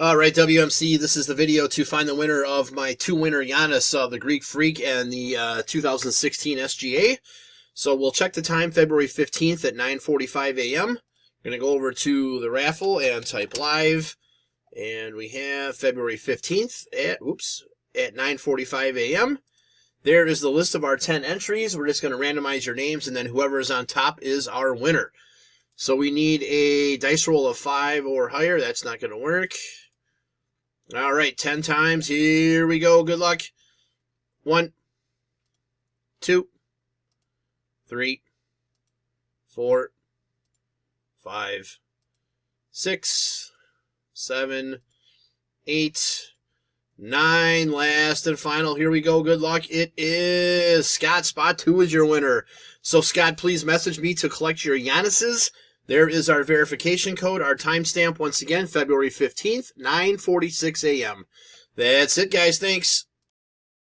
All right, WMC, this is the video to find the winner of my two-winner Giannis, the Greek Freak, and the 2016 SGA. So we'll check the time, February 15th at 9:45 a.m. Going to go over to the raffle and type live. And we have February 15th at 9:45 a.m. There is the list of our 10 entries. We're just going to randomize your names, and then whoever is on top is our winner. So we need a dice roll of 5 or higher. That's not going to work. All right, 10 times. Here we go. Good luck. 1, 2, 3, 4, 5, 6, 7, 8, 9. Last and final. Here we go. Good luck. It is Scott. Spot 2 is your winner. So, Scott, please message me to collect your Giannis's. There is our verification code, our timestamp, once again, February 15th, 9:46 a.m. That's it, guys. Thanks.